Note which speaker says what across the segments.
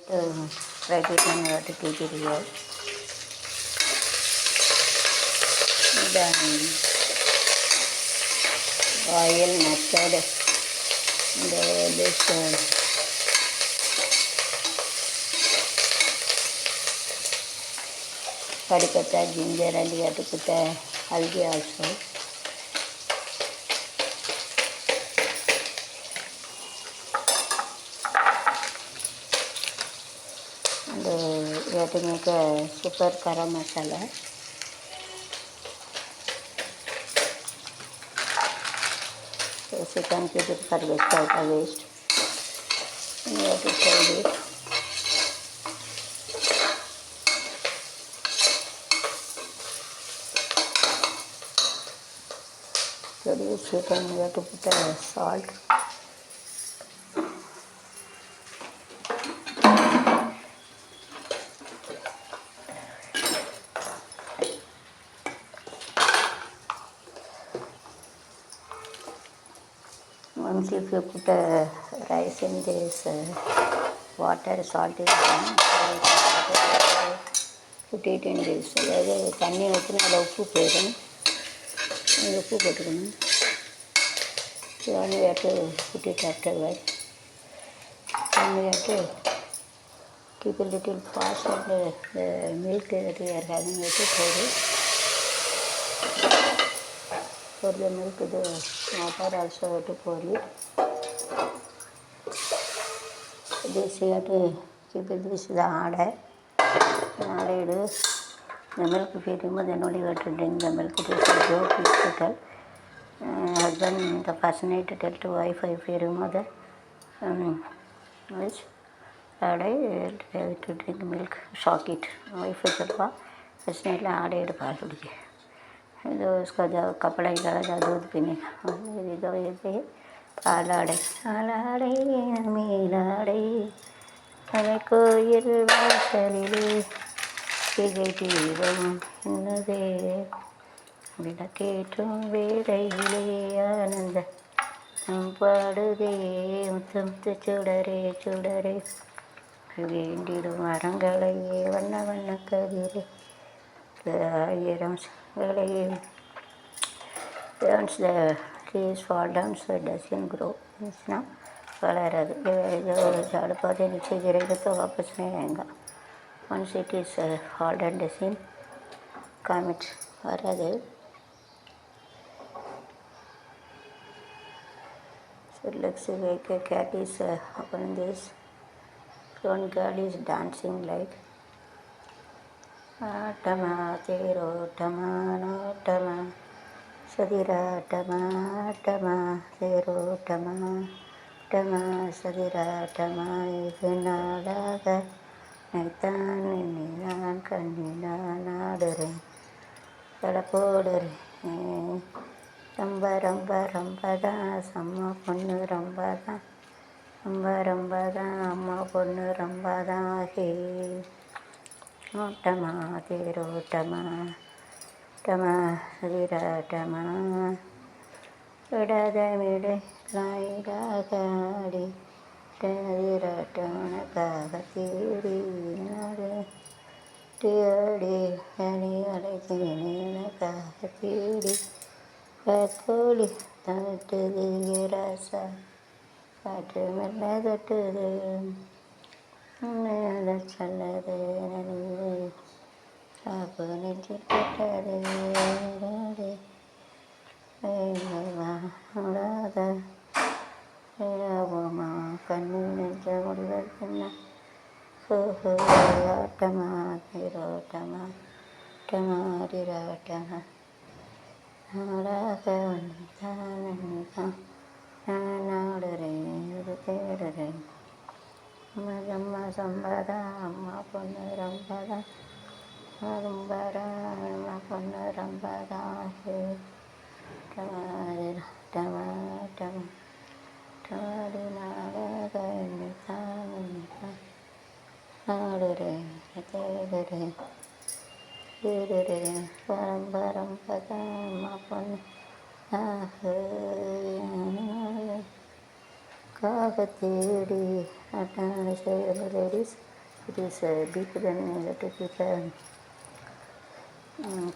Speaker 1: try to turn what to keep it here. Then oil mustard and this curry patta, ginger, and you have to put haldi also. And you have to make a super garam masala. So you can keep it for without a waste. And you have to fry it. So this chicken you have to put salt. Once if you put rice in this water, salt is done. 15 days. அதாவது தண்ணி ஊற்றினா அதில் உப்பு போயிடும். அந்த உப்பு போட்டுக்கணும். Then we have to put it afterwards. Then we have to keep a little fast and the milk that we are having, we have to pour it. For the milk, the water also have to pour it. This you have to keep it, this is the hard hair. The milk feeding, then only you have to drink the milk. It is a joke, is to tell. Husband, the first night to tell to wife, if you remember which to drink milk, shock it. Wife चलवा, first night ला आड़े पाल उड़ी है। तो उसका जब कपड़ा ही करा जा दूध पीने का, ये तो ये पे पाल आड़े मीलाड़े, हमें कोई बाशरीले के गई दीवम नदे விளக்கேற்றும் வேளையிலே ஆனந்த பாடுதே முத்தமுத்து சுடரே சுடரே வேண்டிடும் மரங்களையே வண்ண வண்ண கதிரே ஆயிரம் வேளையே. Once the trees fall down, so it doesn't grow. வளராது. झाड़ पौधे नीचे गिरेगा तो वापस नहीं आएगा. Once it is fallen doesn't come, it வராது. So it looks like a cat is upon this. One girl is dancing like Atama Tero Tama Tama Sadira Tama Tama Tero Tama Tama Sadira Tama Ivinalaga Naitan Ninan Kanina Nadare Kalapodare Ramba Ramba Rambada Sama Punnu Rambada Ramba Rambada Amma Punnu Rambada He Tama Tero Tama Tama Vira Tama Udada Mide Laida Gadi Tadira Tana Kagatiri Nade Tiadi Hani Alekini Kagatiri Kakoli Tatu Rasa Patamala to the Nada Salade Aponiti Katari Rada Ravama Kanina Javana Tama Hiro Tama Tama Dira Tama Nada Nana Nanadare Madama Sambada Mapana Rambada Rambada Mapana Rambada Tama Tama Tama Tamarina Nita Nadare Tadare Yudare Baram Baram Pada Mapana Kagatiri Atana ladies it is deep, then you have to keep a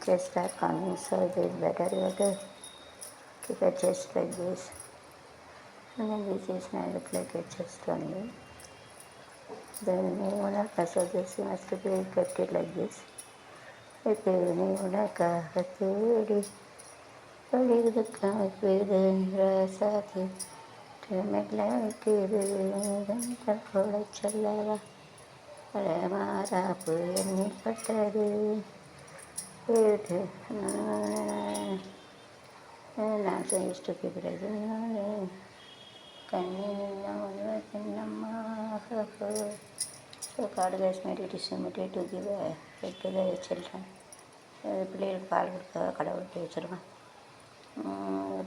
Speaker 1: chest back on this side. It is better you have to keep a chest like this, and then this is now look like a chest only. Then you want to so this must be kept it like this. If you want to சாதி சொல்லவா மாறாப்பு எண்ணிப்பட்டது நான் இஷ்ட கேட்குறது கண்ணி சின்னமாக so காடு case Mary டிஸ்மெட்டி to give எட்டு வச்சிருக்கேன் பிள்ளைகளுக்கு பால் கொடுக்க கடவுள்கிட்ட வச்சுருவேன்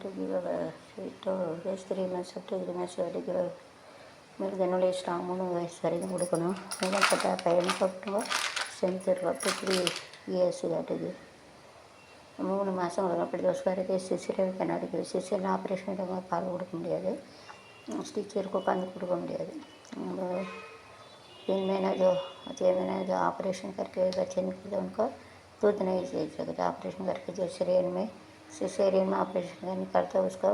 Speaker 1: to give a sweet rest 3 months up to 3 months to give a milk then only strong மூணு வயசு வரைக்கும் கொடுக்கணும் இதெல்லாம் போட்டால் பையன் போட்டுருவோம் ஸ்ட்ரென்த் இருக்கும் அப் டு 3 years காட்டுது 3 மாதம் கொடுக்கும் அப்படி தோசை வரைக்கும் சிசிரியல் கண்ணாடிக்கு சிசிரியல் ஆப்ரேஷன் எடுக்கும் பால் கொடுக்க முடியாது ஸ்டிச்சருக்கு உட்காந்து கொடுக்க முடியாது दिन महीना जो 6 महीना जो ऑपरेशन करके बच्चे निकलते उनको दूध नहीं दे सकते ऑपरेशन करके जो सिसेरियन में ऑपरेशन निकालता है उसका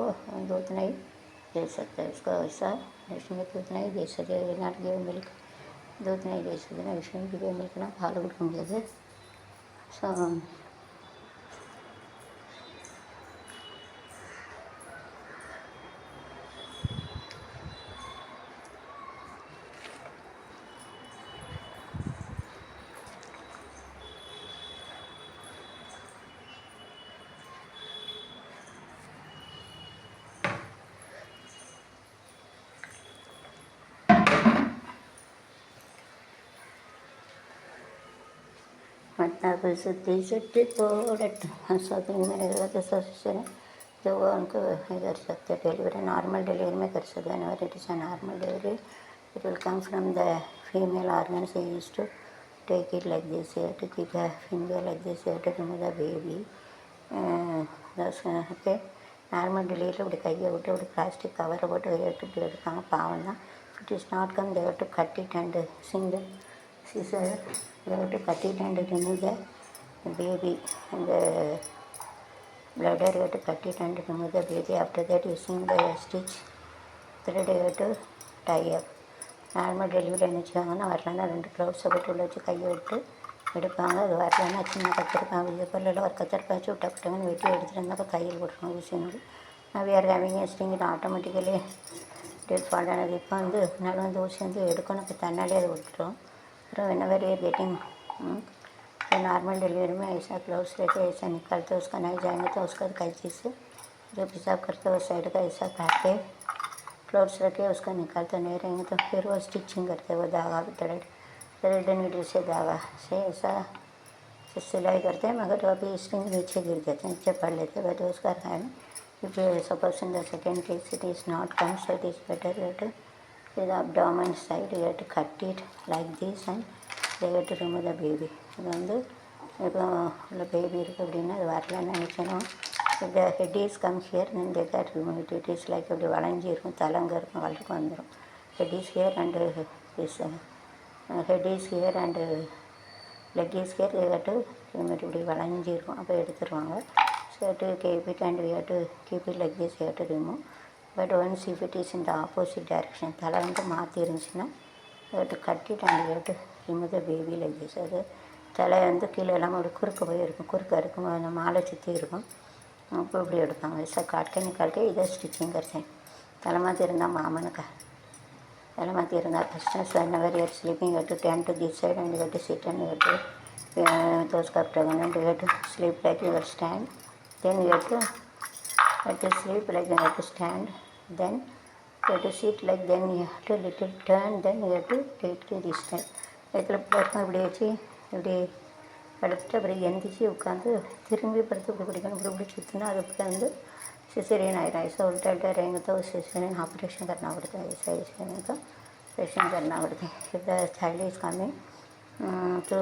Speaker 1: दूध नहीं दे सकते उसका वैसा इसमें दूध नहीं दे सकते नॉट गिव मिल्क दूध नहीं दे सकते ना इसमें गिव मिल्क ना पाल கொடுக்க ஸோ मत्ता सुट्टी पोड़टू शॉपिंग में रहता सोचने जो वो उनको ये कर सकते डिलीवरी नॉर्मल डिलीवरी में कर सकते हैं it is a normal delivery it will come from the female organs use to take it like this here to keep a finger like this here to remove the baby that's okay normal டெலிவரியில் இப்படி கையை விட்டு இப்படி plastic கவரை போட்டு எடுத்துகிட்டு எடுப்பாங்க பாவம் தான் it is not come they have to cut it and single scissor they have to cut it and remove the baby and the bladder you have to cut it and remove the baby after that using the stitch thread you have to tie up normal delivery என்ன வச்சுக்காங்கன்னா வரலன்னா 2 க்ளவுஸை போட்டு உள்ள வச்சு கையை விட்டு எடுப்பாங்க அது வரலன்னா சின்ன கத்திருப்பாங்க இது பொருளில் ஒரு கத்திருப்பா வச்சு விட்டப்பட்டவங்கன்னு வெட்டி எடுத்துகிட்டு இருந்தால் கையில் போட்டுருவோம் ஊசினோடு நான் வேறு ஹேவிங் ஸ்டிங்கிட்டு ஆட்டோமேட்டிக்கலி டேட் ஃபால்ட் ஆனது இப்போ முன்னால் ஊசி எடுக்கணும் இப்போ தன்னாலே அதை விட்டுரும் அப்புறம் whenever you are getting normal delivery में ऐसा ग्लव्स लेके ऐसा निकालते उसका नहीं जाएंगे तो उसका कैंची से जो पेशाब करते उस साइड का ऐसा काट के फ्लोर्स रखे उसका निकालते नहीं रहेंगे तो फिर वो स्टिचिंग करते वो धागा थ्रेड नीडल से धागा से ऐसा सिलाई करते हैं मगर वो अभी स्ट्रिंग नीचे गिर जाते हैं नीचे पड़ लेते हैं बट उसका है if suppose in the second case it is not come so it is better to the abdomen side you have to cut it like this and they have to remove the baby இது இப்போ உள்ள baby இருக்குது அப்படின்னா அது வரலன்னு நினச்சணும் if the head is come here then they got removed it is like அப்படி வளைஞ்சி இருக்கும் தலைங்க இருக்கும் வளர்க்கு வந்துடும் head is here and this head is here and leg is here they got to remove இப்படி வளைஞ்சி இருக்கும் அப்போ எடுத்துருவாங்க so to keep it and we have to keep it like this we have to remove but once if it is in the opposite direction தலை மாற்றி இருந்துச்சுன்னா we have to cut it and we have to remove the baby like this அது தலை கீழே எல்லாம் அப்படி குறுக்க போயிருக்கும் குறுக்க இருக்கும் அந்த மாலை சுற்றி இருக்கும் அப்போ இப்படி எடுப்பாங்க ऐसा काट के निकाल के इधर स्टिचिंग करते हैं तले माथि இருந்தால் மாமனுக்கு तले माथि இருந்தால் first whenever you are sleeping you have to turn to this side and you have to sit and you have to those cup and you have to sleep like you will stand then you have to sleep like you have to stand then you have to sit like then you have to little turn then you have to take to this side இதில் படுக்கும் இப்படி வச்சு இப்படி படுத்துட்டு அப்புறம் எந்திரிச்சு உட்காந்து திரும்பி படுத்து இப்படி பிடிக்கணும் இப்படி இப்படி சுற்றினா அது அப்படியே सिसेरियन आएगा ऐसा उल्टा उल्टा रहेंगे तो सिसेरियन ऑपरेशन करना पड़ता है ऐसा ऐसे रहेंगे तो ऑपरेशन करना पड़ता है if the child is coming to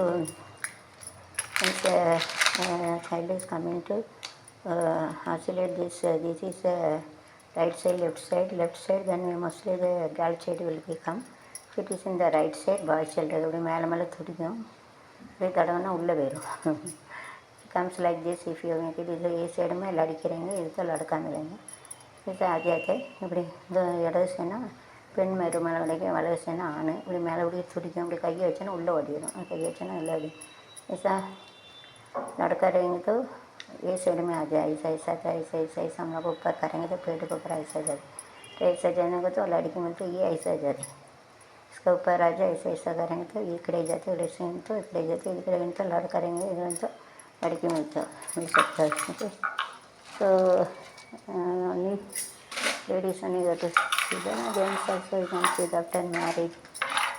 Speaker 1: child is coming to oscillate this is right side left side then mostly the girl child will become it is in the right side boys சொல்கிறது அப்படி மேலே மேலே துடிக்கும், அப்படியே தடவைனா உள்ளே போயிடும். Comes like this if you make it. இதில் ஏ சைடு மேலே அடிக்கிறீங்க, இதுக்கு அடக்காமலைங்க. இது ஆதியாத்தை இப்படி இந்த இடது செய்யனா பெண் மேரு மேலே கிடைக்கும், வலது செய்யனா ஆண். இப்படி மேலே இப்படி துடிக்கும், இப்படி கையை வச்சோன்னா உள்ளே ஓடிடும், கையை வச்சோன்னா உள்ளே ஓடி. ऐसा लड़का रहेंगे तो ये साइड में आ जाए, ऐसा ऐसा था, ऐसा ऐसा ऐसा हम लोग ऊपर करेंगे तो पेट के ऊपर ऐसा जाए, तो ऐसा जाने को तो लड़की में तो ये ऐसा जाए, इसके ऊपर आ जाए, ऐसा ऐसा करेंगे तो इकड़े जाते, इकड़े से तो इकड़े जाते, इकड़े तो लड़ करेंगे इधर तो लड़की में तो मिल सकता है. Okay, so only ladies only got to see that. Gents also you can see that after marriage,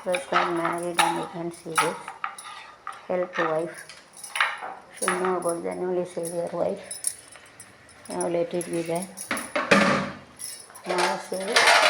Speaker 1: first got married and you can see this. Help wife. Should know about that, only save your wife. Now let it be there. Now save it.